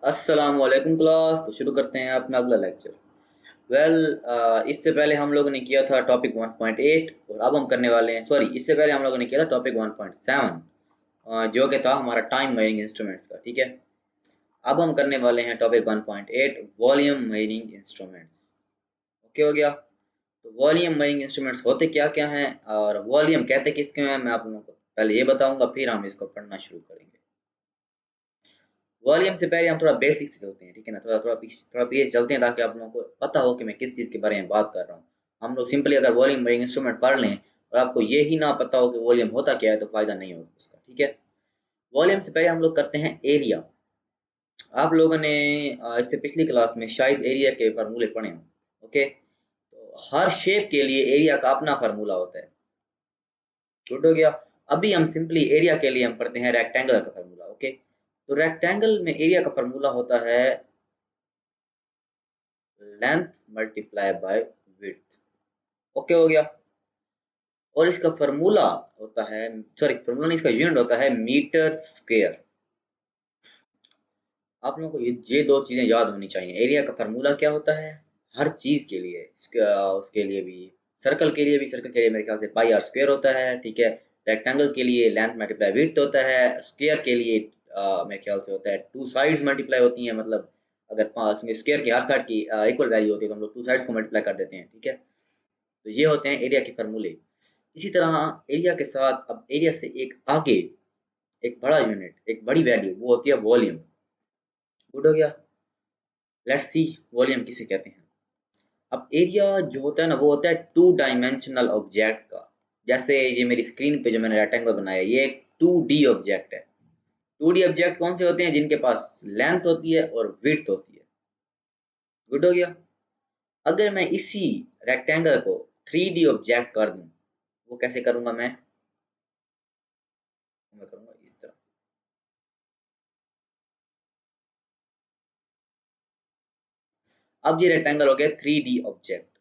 अस्सलाम वालेकुम क्लास। तो शुरू करते हैं अपना अगला लेक्चर। इससे पहले हम लोगों ने किया था टॉपिक 1.8 और अब हम करने वाले हैं, सॉरी, इससे पहले हम लोगों ने किया था टॉपिक 1.7 जो कि था हमारा टाइम मेजरिंग इंस्ट्रूमेंट्स का। ठीक है, अब हम करने वाले हैं topic 1.8 volume measuring instruments. Okay हो गया। तो वॉल्यूम मेजरिंग इंस्ट्रूमेंट्स होते क्या क्या हैं और वॉल्यूम कहते किसके हैं, मैं आप लोगों को पहले ये बताऊंगा, फिर हम इसको पढ़ना शुरू करेंगे। वॉल्यूम से पहले हम थोड़ा बेसिक से चलते हैं, ठीक है ना, थोड़ा पीछे चलते हैं ताकि आप लोगों को पता हो कि मैं किस चीज़ के बारे में बात कर रहा हूँ। हम लोग सिंपली अगर वॉल्यूम में इंस्ट्रूमेंट पढ़ लें और आपको ये ही ना पता हो कि वॉल्यूम होता क्या है तो फायदा नहीं होगा उसका। ठीक है, वॉल्यूम से पहले हम लोग करते हैं एरिया। आप लोगों ने इससे पिछली क्लास में शायद एरिया के फार्मूले पढ़े हों। ओके, तो हर शेप के लिए एरिया का अपना फार्मूला होता है। गुड हो गया। अभी हम सिंपली एरिया के लिए हम पढ़ते हैं रेक्टेंगल का फार्मूला। ओके, तो रेक्टेंगल में एरिया का फार्मूला होता है length multiply by width. Okay हो गया। और इसका फार्मूला होता है, सॉरी फार्मूला नहीं, इसका यूनिट होता है मीटर स्क्वायर। आप लोगों को ये दो चीजें याद होनी चाहिए। एरिया का फार्मूला क्या होता है हर चीज के लिए, उसके लिए भी, सर्कल के लिए मेरे ख्याल से पाई आर स्क्वायर होता है। ठीक है, रेक्टेंगल के लिए लेंथ मल्टीप्लाई विड्थ होता है, स्क्वायर के लिए मेरे ख्याल से होता है टू साइड्स मल्टीप्लाई होती हैं। मतलब अगर स्क्वायर की हर साइड की इक्वल वैल्यू होती है तो हम लोग टू साइड्स को मल्टीप्लाई कर देते हैं। ठीक है, तो ये होते हैं एरिया के फार्मूले। इसी तरह एरिया के साथ अब एरिया से एक आगे एक बड़ा यूनिट, एक बड़ी वैल्यू, वो होती है वॉल्यूम। गुड हो गया। लेट्स सी वॉल्यूम किसे कहते हैं। अब एरिया जो होता है ना वो होता है टू डायमेंशनल ऑब्जेक्ट का। जैसे ये मेरी स्क्रीन पे जो मैंने रेक्टेंगल बनाया है ये एक 2D ऑब्जेक्ट है। 2D ऑब्जेक्ट कौन से होते हैं? जिनके पास लेंथ होती है और विड्थ होती है। गुड हो गया। अगर मैं इसी रेक्टेंगल को 3D ऑब्जेक्ट कर दूं, वो कैसे करूंगा मैं करूंगा इस तरह। अब ये रेक्टेंगल हो गया 3D ऑब्जेक्ट।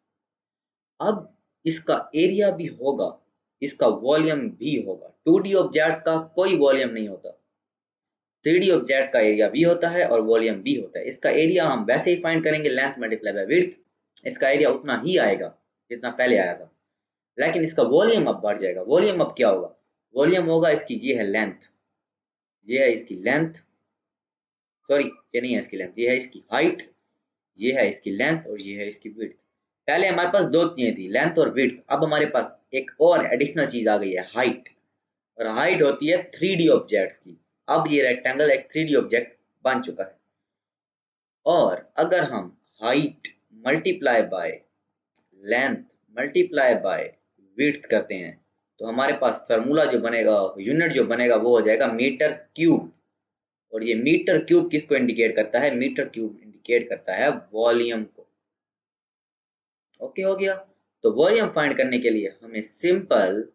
अब इसका एरिया भी होगा, इसका वॉल्यूम भी होगा। 2D ऑब्जेक्ट का कोई वॉल्यूम नहीं होता, 3D ऑब्जेक्ट का एरिया भी होता है और वॉल्यूम भी होता है। इसका एरिया हम वैसे ही फाइंड करेंगे, लेंथ मल्टीप्लाई बाय विड्थ। इसका एरिया उतना ही आएगा जितना पहले आया था, लेकिन इसका वॉल्यूम अब बढ़ जाएगा। वॉल्यूम अब क्या होगा? वॉल्यूम होगा इसकी, ये है लेंथ, ये है इसकी लेंथ, सॉरी ये नहीं है इसकी लेंथ, ये है इसकी हाइट, ये है इसकी लेंथ और ये है इसकी विड्थ। पहले हमारे पास दो चीजें थी, लेंथ और विड्थ। अब हमारे पास एक और एडिशनल चीज आ गई है, हाइट। और हाइट होती है 3D ऑब्जेक्ट्स की। अब ये रेक्टेंगल एक 3D ऑब्जेक्ट बन चुका है। और अगर हम height multiply by length multiply by width करते हैं तो हमारे पास फार्मूला जो बनेगा, यूनिट जो बनेगा, वो हो जाएगा मीटर क्यूब। और ये मीटर क्यूब किसको इंडिकेट करता है? मीटर क्यूब इंडिकेट करता है वॉल्यूम को। ओके हो गया। तो वॉल्यूम फाइंड करने के लिए हमें सिंपल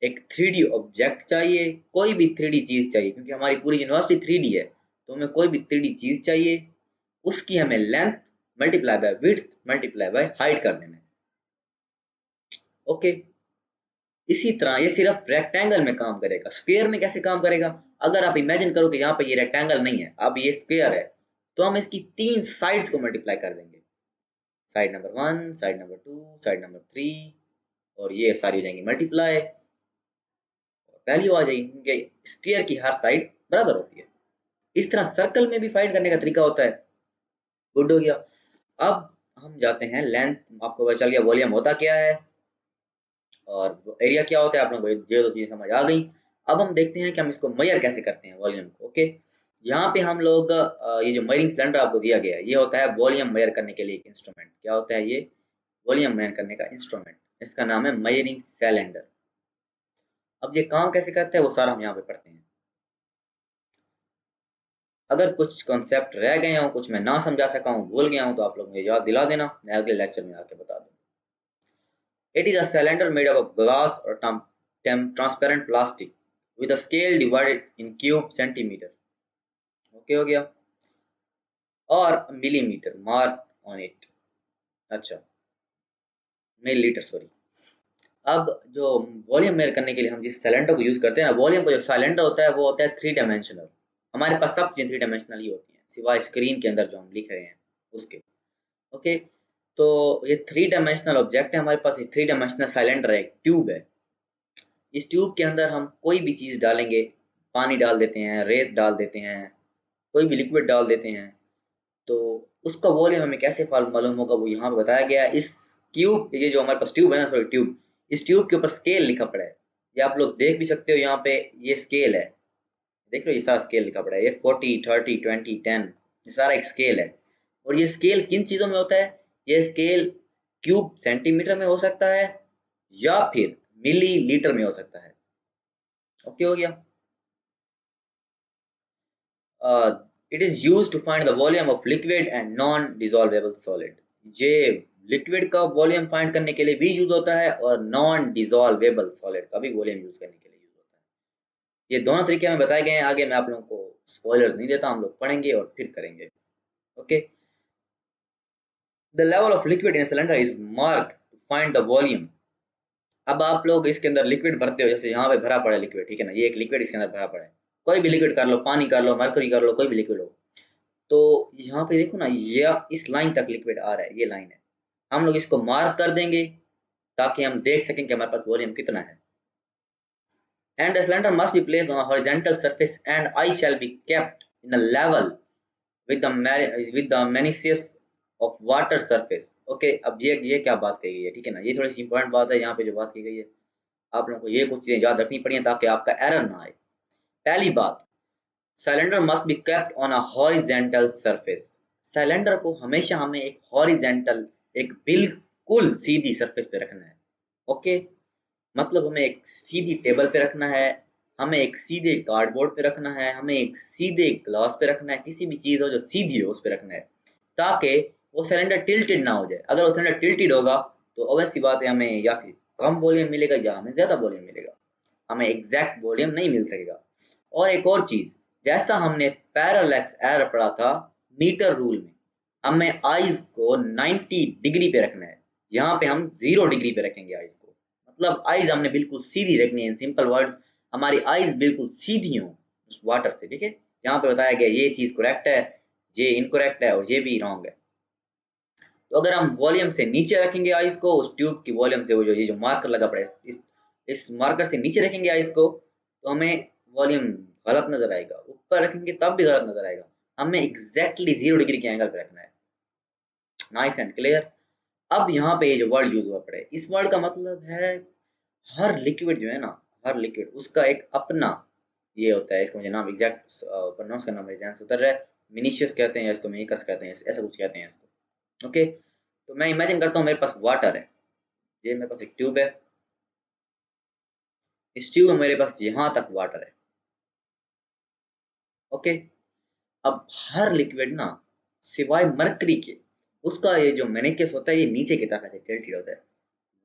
एक 3D ऑब्जेक्ट चाहिए, कोई भी 3D चीज चाहिए, क्योंकि हमारी पूरी यूनिवर्सिटी 3D है। तो हमें कोई भी 3D चीज चाहिए, उसकी हमें length multiply by width multiply by height कर देना है। ओके, इसी तरह ये सिर्फ रेक्टेंगल में काम करेगा, स्क्वायर में कैसे काम करेगा? अगर आप इमेजिन करो कि यहाँ पे ये रेक्टेंगल नहीं है, अब ये स्क्वायर है, तो हम इसकी तीन साइड्स को मल्टीप्लाई कर देंगे। Side number 1, side number 2, side number 3, और ये सारी हो जाएंगी मल्टीप्लाई, वैल्यू आ जाएगी, क्योंकि स्क्वायर की हर साइड बराबर होती है। इस तरह सर्कल में भी फाइंड करने का तरीका होता है। गुड हो गया। अब हम जाते हैं लेंथ, आपको पता चल गया वॉल्यूम होता क्या है और एरिया क्या होता है, आप लोगों को ये दो चीजें समझ आ गई। अब हम देखते हैं कि हम इसको मेजर कैसे करते हैं वॉल्यूम को। ओके, यहाँ पे हम लोग ये जो मेजरिंग सिलेंडर आपको दिया गया है ये होता है वॉल्यूम मेजर करने के लिए एक इंस्ट्रूमेंट। क्या होता है ये? वॉल्यूम मेजर करने का इंस्ट्रूमेंट, इसका नाम है मेजरिंग सिलेंडर। अब ये काम कैसे करता है वो सारा हम यहाँ पे पढ़ते हैं। अगर कुछ कॉन्सेप्ट रह गए हों, कुछ मैं ना समझा सका हूँ, भूल गया हूँ, तो आप लोग मुझे याद दिला देना, मैं अगले लेक्चर में आके बता दूँ। It is a cylinder made up of glass or transparent plastic with a scale divided in cube centimeter. Okay हो गया। और मिलीमीटर मार्क ऑन इट। अच्छा, मिलीलीटर सॉरी। अब जो वॉल्यूम मेजर करने के लिए हम जिस सिलेंडर को यूज करते हैं ना, वॉल्यूम का जो सिलेंडर होता है वो होता है 3 डायमेंशनल। हमारे पास सब चीजें 3 डायमेंशनल ही होती हैं। सिवाय स्क्रीन के अंदर जो हम लिख रहे हैं उसके। ओके, तो ये 3 डायमेंशनल ऑब्जेक्ट है हमारे पास, ये 3 डायमेंशनल सिलेंडर है, ट्यूब है। इस ट्यूब के अंदर हम कोई भी चीज़ डालेंगे, पानी डाल देते हैं, रेत डाल देते हैं, कोई भी लिक्विड डाल देते हैं, तो उसका वॉल्यूम हमें कैसे मालूम होगा, वो यहाँ पे बताया गया है। इस ट्यूब, ये जो हमारे पास ट्यूब है ना, सॉरी ट्यूब, इस ट्यूब के ऊपर स्केल लिखा पड़ा है, ये आप लोग देख भी सकते हो। यहाँ पे ये स्केल है, देख लो इस तरह स्केल लिखा पड़ा है, ये 40, 30, 20, 10, ये सारा एक स्केल है। और ये स्केल किन चीज़ों में होता है, ये स्केल क्यूब सेंटीमीटर में हो सकता है या फिर मिली लीटर में हो सकता है। ओके हो गया। It is use to find the volume of liquid and non dissolvable solid. ये लिक्विड का वॉल्यूम फाइंड करने के लिए भी यूज होता है और नॉन डिसॉल्वेबल सॉलिड का भी वॉल्यूम यूज करने के लिए यूज होता है। ये दोनों तरीके हमें बताए गए हैं, आगे मैं आप लोगों को स्पॉयलर्स नहीं देता, हम लोग पढ़ेंगे और फिर करेंगे। Okay, the level of liquid in cylinder is marked to find the volume. अब आप लोग इसके अंदर लिक्विड भरते हो, जैसे यहाँ पे भरा पड़ा है लिक्विड, ठीक है ना, ये एक लिक्विड इसके अंदर भरा पड़ा है, कोई भी लिक्विड कर लो, पानी कर लो, मरकरी कर लो, कोई भी लिक्विड हो, तो यहाँ पे देखो ना, ये इस लाइन तक लिक्विड आ रहा है, ये लाइन है, हम लोग इसको मार्क कर देंगे ताकि हम देख सकें कि हमारे पास वॉल्यूम कितना है। And the cylinder must be placed on a horizontal surface and I shall be kept in a level with the meniscus of water surface। Okay, अब ये क्या बात कही गई है, ठीक है ना, ये थोड़ी सी इंपॉर्टेंट बात है यहाँ पे जो बात की गई है, आप लोगों को ये कुछ चीजें याद रखनी पड़ी ताकि आपका एरर ना आए। पहली बात, cylinder must be kept on a horizontal surface. Cylinder को हमेशा हमें एक हॉरिजेंटल, एक बिल्कुल सीधी सरफेस पे रखना है। ओके, मतलब हमें एक सीधी टेबल पे रखना है, हमें एक सीधे कार्डबोर्ड पे रखना है, हमें एक सीधे ग्लास पे रखना है, किसी भी चीज़ हो जो सीधी हो उस पे रखना है, ताकि वो सिलेंडर टिल्टेड ना हो जाए। अगर वो सिलेंडर टिल्टेड होगा तो ऑब्वियस सी बात है, हमें या फिर कम वॉल्यूम मिलेगा या हमें ज़्यादा वॉल्यूम मिलेगा, हमें एग्जैक्ट वॉल्यूम नहीं मिल सकेगा। और एक और चीज़, जैसा हमने पैरालैक्स एरर पढ़ा था मीटर रूल में, हमें आइज को 90 डिग्री पे रखना है, यहाँ पे हम 0 डिग्री पे रखेंगे आइज को, मतलब आइज हमने बिल्कुल सीधी रखनी है। इन सिंपल वर्ड्स, हमारी आइज बिल्कुल सीधी हो उस वाटर से, ठीक है। यहाँ पे बताया गया ये चीज करेक्ट है, ये इनकरेक्ट है और ये भी रॉन्ग है। तो अगर हम वॉल्यूम से नीचे रखेंगे आइस को, उस ट्यूब की वॉल्यूम से, वो जो ये जो मार्कर लगा पड़ा है, इस मार्कर से नीचे रखेंगे आइस को, तो हमें वॉल्यूम गलत नजर आएगा, ऊपर रखेंगे तब भी गलत नजर आएगा। हमें एग्जैक्टली 0 डिग्री के एंगल पे रखना है। Nice and clear. अब यहाँ पे ये जो वर्ड यूज हुआ पड़े, इस वर्ड का मतलब है हर लिक्विड जो है ना, हर लिक्विड उसका एक अपना ये होता है, इसका मुझे नाम एग्जैक्ट प्रोनाउंस करना मेरे ध्यान से उतर रहा है, मिनीशियस कहते हैं या इसको मिनिकस कहते हैं, ऐसा कुछ कहते हैं इसको। ओके, तो मैं इमेजिन करता हूँ मेरे पास वाटर है, ये मेरे पास एक ट्यूब है, इस ट्यूब में मेरे पास यहाँ तक वाटर है। ओके, अब हर लिक्विड ना, सिवाय मरकरी के, उसका ये जो मेनिकस होता है ये नीचे की तरफ ऐसे टिल्टेड होता है।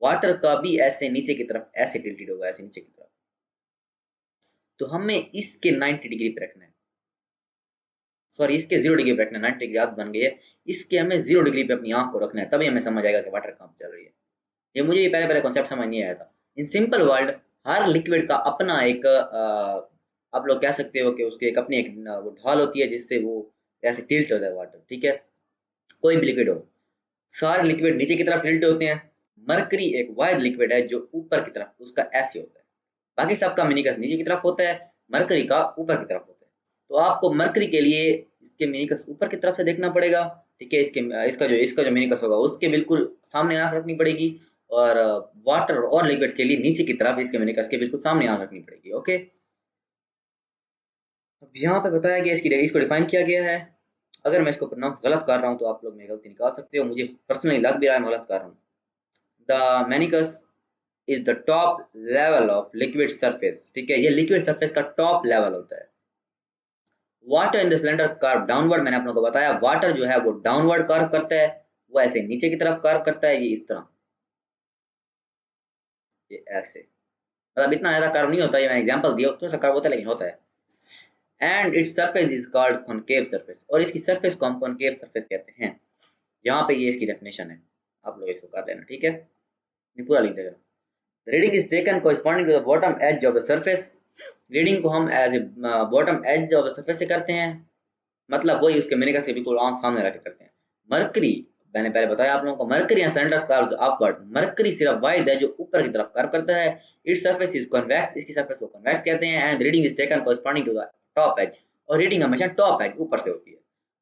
वाटर का भी ऐसे नीचे की तरफ ऐसे टिल्टेड होगा, ऐसे नीचे की तरफ। तो हमें इसके 90 डिग्री पे रखना है, सॉरी इसके 0 डिग्री पे रखना है, 90 डिग्री आदत बन गई है, इसके हमें 0 डिग्री पे अपनी आंख को रखना है, तभी हमें समझ आएगा कि वाटर कहाँ पे चल रही है। ये मुझे भी पहले पहले कॉन्सेप्ट समझ नहीं आया था। In simple word, her liquid का अपना एक आप लोग कह सकते हो कि उसकी एक अपनी एक वो ढाल होती है जिससे वो ऐसे टिल्ट होता है वाटर, ठीक है। कोई भी लिक्विड हो, सारे लिक्विड नीचे की तरफ टिल्ट होते हैं। मरकरी एक वाइड लिक्विड है जो ऊपर की तरफ उसका ऐसे होता है, बाकी सबका मिनिकस नीचे की तरफ होता है, मरकरी का ऊपर की तरफ होता है। तो आपको मरकरी के लिए इसके मिनिकस ऊपर की तरफ से देखना पड़ेगा, ठीक है। इसका जो मिनिकस होगा उसके बिल्कुल सामने आंख रखनी पड़ेगी, और वाटर और लिक्विड्स के लिए नीचे की तरफ इसके मिनिकस के बिल्कुल सामने आंख रखनी पड़ेगी। ओके, अब यहाँ पे बताया गया इसको डिफाइन किया गया है। अगर मैं इसको प्रोनाउंस गलत कर रहा हूँ तो आप लोग मेरी गलती निकाल सकते हो, मुझे पर्सनली लग भी रहा है मैं गलत कर रहा हूँ। The meniscus is the top level of liquid surface, ठीक है, ये लिक्विड सरफेस का टॉप लेवल होता है। Water in the cylinder curve downward, मैंने आप लोगों को बताया वाटर जो है वो डाउनवर्ड कर्व करता है, वो ऐसे नीचे की तरफ कर्व करता है, ये इस तरह, ये ऐसे, मतलब इतना ज्यादा कर्व नहीं होता, ये मैंने एग्जांपल दिया, थोड़ा सा कर्व होता है लेकिन होता है। And it's surface is called concave surface, और इसकी सरफेस को हम कॉनकेव सरफेस कहते हैं। यहाँ पे ये इसकी डेफिनेशन है, आप लोग इसको कर लेना, ठीक है, ये पूरा लिख देगा। Reading is taken corresponding to the bottom edge of the surface, reading को हम as a bottom edge of the surface से करते हैं। मतलब वही उसके मेनिकस के बिल्कुल आंख सामने रख के करते हैं। मरकरी, मैंने पहले बताया आप लोगों को, मरकरी या सिलेंडर कर्व्स अपवर्ड, मरकरी सिर्फ वाहिद है जो ऊपर की तरफ कर्व करता है। इट्स सरफेस इज कन्वेक्स, इसकी सरफेस को कन्वेक्स कहते हैं। And reading is taken corresponding to the top edge, और रीडिंग हमेशा टॉप एज ऊपर से होती है।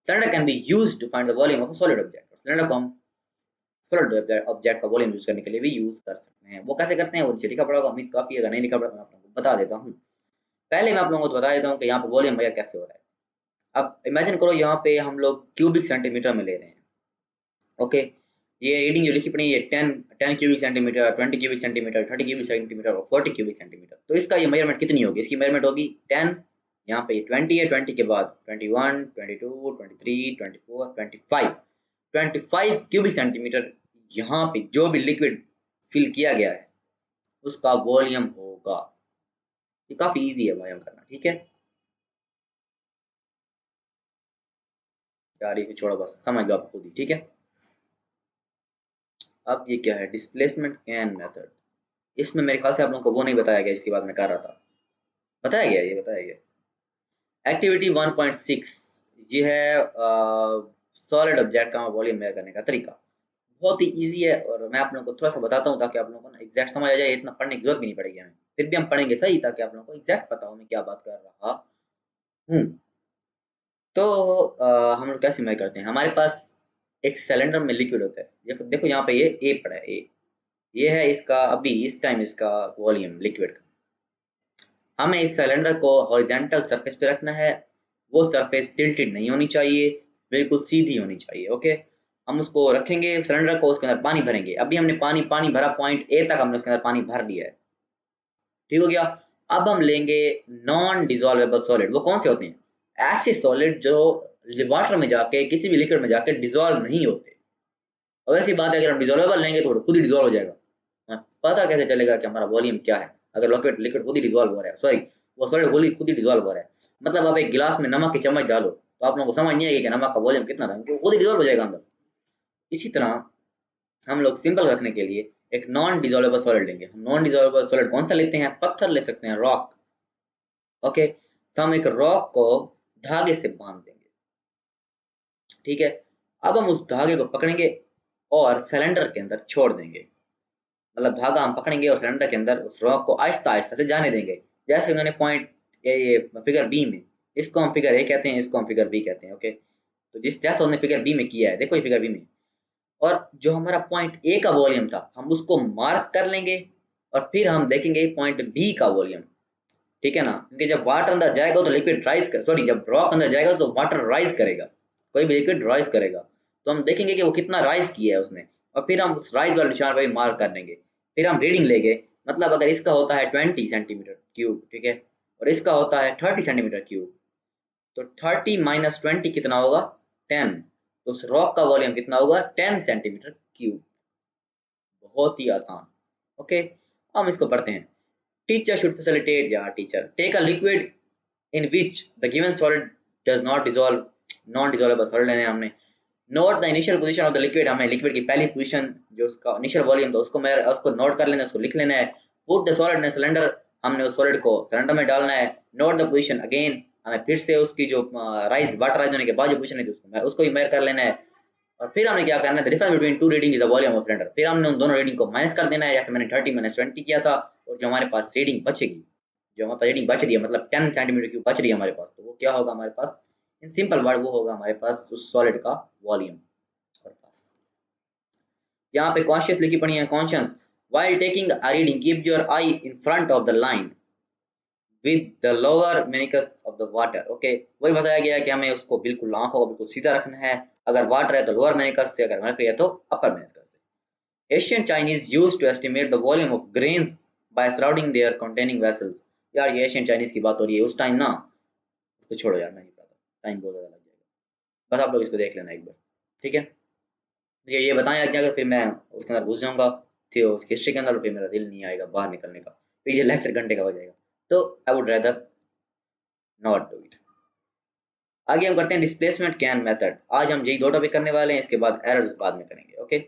Cylinder can be used to find the volume of a solid object, cylinder को हम सॉलिड ऑब्जेक्ट का वॉल्यूम यूज करने के लिए भी यूज कर सकते हैं। वो कैसे करते हैं वो नीचे लिखा पड़ा होगा, उम्मीद काफी अगर नहीं लिखा पड़ा तो मैं आप लोगों को बता देता हूँ। पहले मैं आप लोगों को बता देता हूँ कि यहाँ पे वॉल्यूम मेजर कैसे हो रहा है। अब इमेजिन करो यहाँ पे हम लोग क्यूबिक सेंटीमीटर में ले रहे हैं। ओके, ये रीडिंग जो लिखी पड़ी है 10 cubic centimetre, 20 cubic centimetre, 30 cubic centimetre और 40 क्यूबिक सेंटीमीटर। तो इसका ये मेजरमेंट कितनी होगी? इसकी मेजरमेंट होगी 10, यहाँ पे 20 है, 20 के बाद 21, 22, 23, 24, 25, 25 क्यूबिक सेंटीमीटर। यहाँ पे जो भी लिक्विड फिल किया गया है उसका वॉल्यूम होगा। ये काफी इजी है वॉल्यूम करना, ठीक है यार, ये छोड़ो बस, समझ लो आप खुद ही, ठीक है। अब ये क्या है? Displacement can method. इसमें मेरे ख्याल से आप लोगों को वो नहीं बताया गया, इसके बाद मैं कर रहा था, बताया गया, ये बताया गया। एक्टिविटी 1.6 ये है सॉलिड ऑब्जेक्ट का वॉल्यूम मेजर करने का तरीका। बहुत ही इजी है और मैं आप लोगों को थोड़ा सा बताता हूँ ताकि आप लोगों को ना एग्जैक्ट समझ आ जाए। इतना पढ़ने की जरूरत भी नहीं पड़ेगी हमें, फिर भी हम पढ़ेंगे सही ताकि आप लोगों को एग्जैक्ट पता हो मैं क्या बात कर रहा हूँ। तो हम लोग कैसे मेजर करते हैं? हमारे पास एक सिलेंडर में लिक्विड होता है। देखो देखो यहाँ पे ये ए पड़ा है, ए, ये है इसका अभी इस टाइम इसका वॉल्यूम लिक्विड का। हमें इस सिलेंडर को हॉरिजॉन्टल सरफेस पे रखना है। वो सरफेस टिल्टेड नहीं होनी चाहिए, बिल्कुल सीधी होनी चाहिए। ओके, हम उसको रखेंगे सिलेंडर को, उसके अंदर पानी भरेंगे। अभी हमने पानी पानी भरा, पॉइंट ए तक हमने उसके अंदर पानी भर दिया है, ठीक हो गया। अब हम लेंगे नॉन डिसॉल्वेबल सॉलिड। वो कौन से होते हैं? ऐसे सॉलिड जो वाटर में जाके किसी भी लिक्विड में जाके डिसॉल्व नहीं होते। और ऐसी बात है अगर हम डिसॉल्वेबल लेंगे तो खुद ही डिसॉल्व हो जाएगा। पता कैसे चलेगा कि हमारा वॉल्यूम क्या है? अगर लिक्विड लिक्विड खुद ही डिसॉल्व हो रहा है, सॉरी वो सॉलिड खुद ही डिसॉल्व हो रहा है। मतलब आप एक गिलास में नमक की चम्मच डालो तो आप लोगों को समझ नहीं आएगी कि नमक का वॉल्यूम कितना था, क्योंकि खुद ही डिसॉल्व हो जाएगा अंदर। इसी तरह हम लोग सिंपल रखने के लिए एक नॉन डिसॉल्वेबल सॉलिड लेंगे। हम नॉन डिसॉल्वेबल सॉलिड कौन सा लेते हैं? पत्थर ले सकते हैं, रॉक। ओके, तो हम एक रॉक को धागे से बांध देंगे, ठीक है। अब हम उस धागे को पकड़ेंगे और सिलेंडर के अंदर छोड़ देंगे। मतलब धागा हम पकड़ेंगे और सिलेंडर के अंदर उस रॉक को आहिस्ता आहिस्ता से जाने देंगे। जैसे उन्होंने पॉइंट ये फिगर बी में, इसको हम फिगर ए कहते हैं, इसको हम फिगर बी कहते हैं। ओके, तो जिस जैसा उन्होंने फिगर बी में किया है, देखो ये फिगर बी में। और जो हमारा पॉइंट ए का वॉल्यूम था हम उसको मार्क कर लेंगे और फिर हम देखेंगे पॉइंट बी का वॉल्यूम, ठीक है ना। क्योंकि जब वाटर अंदर जाएगा तो लिक्विड राइज कर, सॉरी जब रॉक अंदर जाएगा तो वाटर राइज करेगा, कोई भी लिक्विड राइज करेगा। तो हम देखेंगे कि वो कितना राइज किया है उसने, और फिर हम उस राइज वाले निशान पर मार्क कर लेंगे। फिर हम रीडिंग लेंगे। मतलब अगर इसका होता है 20 सेंटीमीटर क्यूब, ठीक है, और इसका होता है 30 सेंटीमीटर क्यूब, तो 30 माइनस 20 कितना होगा? 10। तो उस रॉक का वॉल्यूम कितना होगा? 10 सेंटीमीटर क्यूब। बहुत ही आसान। ओके, हम इसको पढ़ते हैं। टीचर शुड फैसिलिटेट, या teacher take a liquid in which the given solid does not dissolve, non dissolvable solid लेने हमने। Note the initial position of the liquid, हमें लिक्विड की पहली पोजीशन जो उसका इनिशियल वॉल्यूम था उसको मैं उसको नोट कर लेना, उसको लिख लेना है। Put the solid in cylinder, हमने उस सॉलिड को सिलेंडर में डालना है। नोट द पोजीशन अगेन, हमें फिर से उसकी जो राइज वाटर राइज होने के बाद जो पोजीशन है उसको भी मेजर कर लेना है। और फिर हमने क्या करना है? The difference between two reading is the volume of cylinder. फिर हमने उन दोनों रीडिंग को माइनस कर देना है, जैसे मैंने 30 माइनस 20 किया था। और जो हमारे पास रीडिंग बचेगी, जो हमारे पास रीडिंग बच रही है, मतलब 10 सेंटीमीटर क्यूब बच रही है हमारे पास, तो वो क्या होगा हमारे पास? इन सिंपल वर्ड वो होगा हमारे पास उस सॉलिड का वॉल्यूम हमारे पास। यहाँ पे कॉन्शियस लिखी पड़ी है, conscious while taking a reading keep your eye in front of the line with the lower meniscus of the water। Okay, वही बताया गया है कि हमें उसको बिल्कुल आंखों को बिल्कुल सीधा रखना है। अगर वाटर है तो लोअर मेनिकस से, अगर मर्करी है तो अपर मेनिकस से। Asian Chinese used to estimate the volume of grains by surrounding their containing vessels. यार ये एशियन चाइनीज की बात हो रही है, उस टाइम ना, तो छोड़ो यार, मैं नहीं पता, टाइम बहुत ज़्यादा लग जाएगा। बस आप लोग इसको देख लेना एक बार, ठीक है। मुझे ये बताएं लग जाएगा, फिर मैं उसके अंदर घुस जाऊंगा, फिर उसकी हिस्ट्री के अंदर, फिर मेरा दिल नहीं आएगा बाहर निकलने का, फिर ये लेक्चर घंटे का हो जाएगा। तो I would rather not do it. आगे हम करते हैं डिस्प्लेसमेंट कैन मेथड। आज हम यही दो टॉपिक करने वाले हैं, इसके बाद एरर्स बाद में करेंगे। ओके,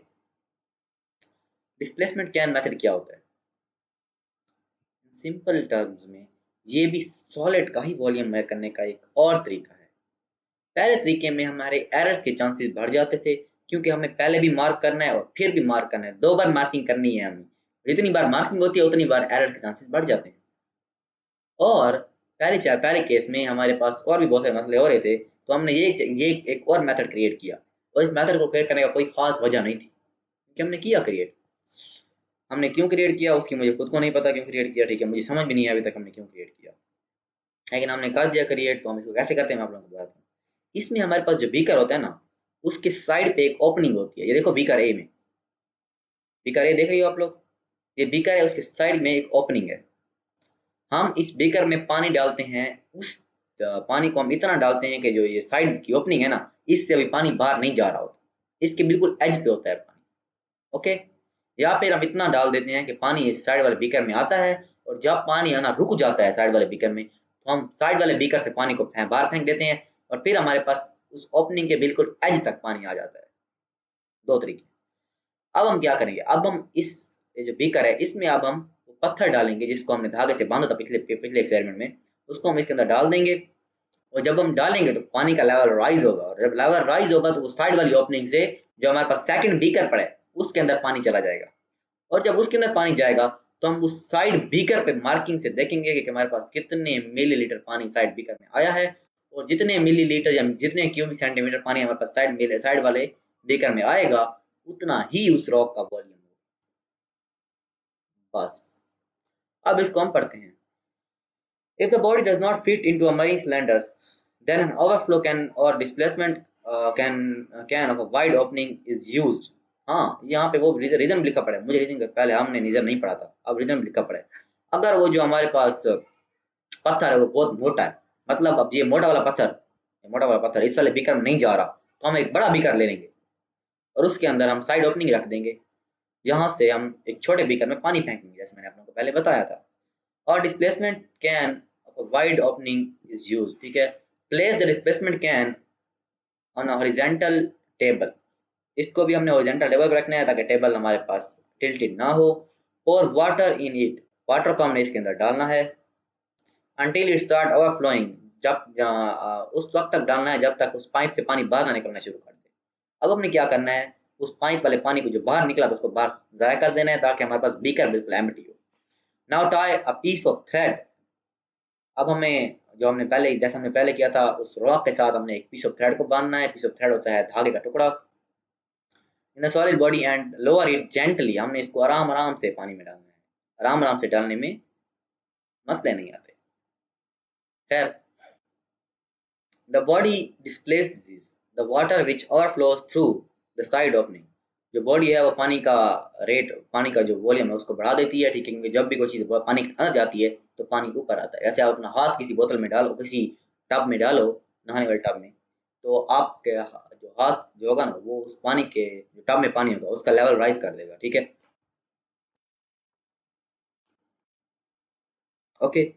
डिस्प्लेसमेंट कैन मेथड क्या होता है? सिंपल टर्म्स में ये भी सॉलिड का ही वॉल्यूम मेजर करने का एक और तरीका है। पहले तरीके में हमारे एरर्स के चांसेस बढ़ जाते थे, क्योंकि हमें पहले भी मार्क करना है और फिर भी मार्क करना है, 2 बार मार्किंग करनी है हमें। जितनी बार मार्किंग होती है उतनी बार एरर के चांसेस बढ़ जाते हैं। और पहले केस में हमारे पास और भी बहुत सारे मसले हो रहे थे, तो हमने ये एक और मेथड क्रिएट किया, और इस मेथड को क्रिएट करने का कोई खास वजह नहीं थी कि हमने किया क्रिएट। हमने क्यों क्रिएट किया उसकी मुझे खुद को नहीं पता क्यों क्रिएट किया, ठीक है, मुझे समझ भी नहीं है अभी तक हमने क्यों क्रिएट किया, लेकिन हमने कर दिया क्रिएट। तो हम इसको कैसे करते हैं मैं आप लोगों को बताता हूँ। इसमें हमारे पास जो बीकर होता है ना, उसके साइड पे एक ओपनिंग होती है। ये देखो बीकर ए में, बीकर ए देख रही हो आप लोग, ये बीकर है, उसके साइड में एक ओपनिंग है। हम इस बीकर में पानी डालते हैं, उस पानी को हम इतना डालते हैं कि जो ये साइड की ओपनिंग है ना, इससे अभी पानी बाहर नहीं जा रहा होता, इसके बिल्कुल एज पे होता है पानी। ओके, या फिर हम इतना डाल देते हैं कि पानी इस साइड वाले बीकर में आता है, और जब पानी आना रुक जाता है साइड वाले बीकर में, तो हम साइड वाले बीकर से पानी को बाहर फेंक देते हैं, और फिर हमारे पास उस ओपनिंग के बिल्कुल एज तक पानी आ जाता है। 2 तरीके। अब हम क्या करेंगे, अब हम इस ये जो बीकर है इसमें अब हम पत्थर डालेंगे, जिसको हमने धागे से बांधा था पिछले पिछले एक्सपेरिमेंट में, उसको हम इसके अंदर डाल देंगे। और जब हम डालेंगे तो पानी का लेवल राइज होगा, और जब लेवल राइज होगा तो वो साइड वाली ओपनिंग से जो हमारे पास सेकंड बीकर पड़ा है उसके अंदर पानी चला जाएगा। और जब उसके अंदर पानी जाएगा तो हम उस साइड बीकर पे मार्किंग से देखेंगे कि हमारे पास कितने मिलीलीटर पानी साइड बीकर में आया है, और जितने मिलीलीटर या जितने क्यूबिक सेंटीमीटर पानी हमारे पास साइड वाले बीकर में आएगा, उतना ही उस रॉक का वॉल्यूम होगा। बस अब इसको हम पढ़ते हैं। If the body does not fit into a marine cylinder, then an overflow can or displacement can of a wide opening is used. हाँ, यहाँ पे वो रीजन लिखा पड़ा है, मुझे रीजन पहले हमने रीजन नहीं पढ़ा था, अब रीजन लिखा पड़ा है। अगर वो जो हमारे पास पत्थर है वो बहुत मोटा है, मतलब अब ये मोटा वाला पत्थर इस वाले बीकर में नहीं जा रहा, तो हम एक बड़ा बीकर ले लेंगे और उसके अंदर हम साइड ओपनिंग रख देंगे, जहां से हम एक छोटे बीकर में पानी फेंकेंगे, जैसे मैंने आप लोगों को पहले बताया था। और displacement can of a wide opening is used, ठीक है। Place the displacement can on a horizontal table, इसको भी हमने हॉरिजॉन्टल टेबल पर रखना है ताकि टेबल हमारे पास टिल्टेड ना हो। और वाटर इन इट, वाटर को हमने इसके अंदर डालना है। अंटिल इट स्टार्ट ओवरफ्लोइंग, उस वक्त तक डालना है जब तक उस पाइप से पानी बाहर ना निकलना शुरू कर दे। अब हमने क्या करना है, उस पाइप वाले पानी को जो बाहर निकला तो उसको बाहर ज़ाया कर देना है ताकि हमारे पास बीकर बिल्कुल एम्प्टी हो। Now tie a piece of thread, अब हमें जो हमने पहले जैसे हमने पहले किया था उस रॉक के साथ हमने एक पीस ऑफ थ्रेड को बांधना है। पीस ऑफ थ्रेड होता है धागे का टुकड़ा। In the solid body and lower it gently, हमने इसको आराम आराम से पानी में डालना है। आराम आराम से डालने में मसले नहीं आते। खैर, the body displaces the water which overflows through the side opening, जो बॉडी है वो पानी का जो वॉल्यूम है उसको बढ़ा देती है, ठीक है, क्योंकि जब भी कोई चीज़ पानी के अंदर जाती है तो पानी ऊपर आता है। जैसे आप अपना हाथ किसी बोतल में डालो, किसी टब में डालो, नहाने वाले टब में, तो आपके जो हाथ जो होगा ना वो उस पानी के जो टब में पानी होगा उसका लेवल राइज कर देगा, ठीक है। ओके,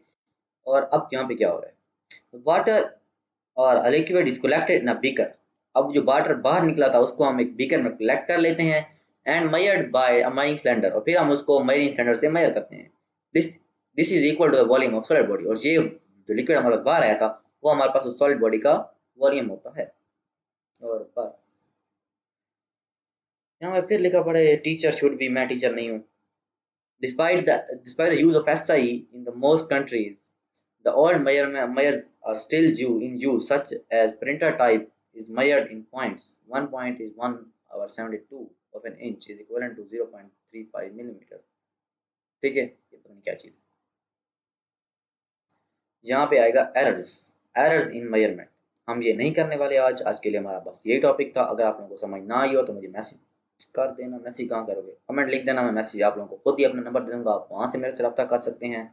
और अब यहाँ पे क्या हो रहा है, वाटर और a liquid is collected in a beaker, अब जो वाटर बाहर निकला था उसको हम एक बीकर में कलेक्ट कर लेते हैं, and measured by a measuring cylinder, और फिर हम उसको measuring cylinder से मेजर करते हैं। This this is equal to the volume of solid body, और ये जो लिक्विड हमारे पास बाहर आया था वो हमारे पास उस सॉलिड बॉडी का वॉल्यूम होता है। और बस यहाँ पे फिर लिखा पड़ा है टीचर शुड बी, मैं टीचर नहीं हूँ। Despite the use of SI in the most countries, the old measures are still in use, such as printer type is measured in points. 1 point is 1/72 of an inch is equivalent to 0.35 millimeter. ठीक है, ये पता नहीं क्या चीज़ है। यहाँ पे आएगा एरर्स इन मेजरमेंट, हम ये नहीं करने वाले आज के लिए हमारा बस यही टॉपिक था। अगर आप लोगों को समझ ना आई हो तो मुझे मैसेज कर देना। मैसेज कहाँ करोगे, कमेंट लिख देना, मैं मैसेज आप लोगों को खुद ही अपना नंबर दे दूँगा, आप वहाँ से मेरे से रब्ता कर सकते हैं।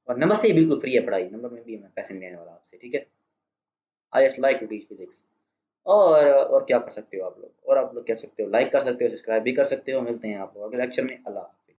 और नंबर से ही बिल्कुल फ्री है पढ़ाई, नंबर में भी मैं पैसे नहीं लेने वाला आपसे, ठीक है। I just like to teach physics. और क्या कर सकते हो आप लोग, और आप लोग कह सकते हो लाइक कर सकते हो, सब्सक्राइब भी कर सकते हो। मिलते हैं आप लोग अगले लेक्चर में। अल्लाह।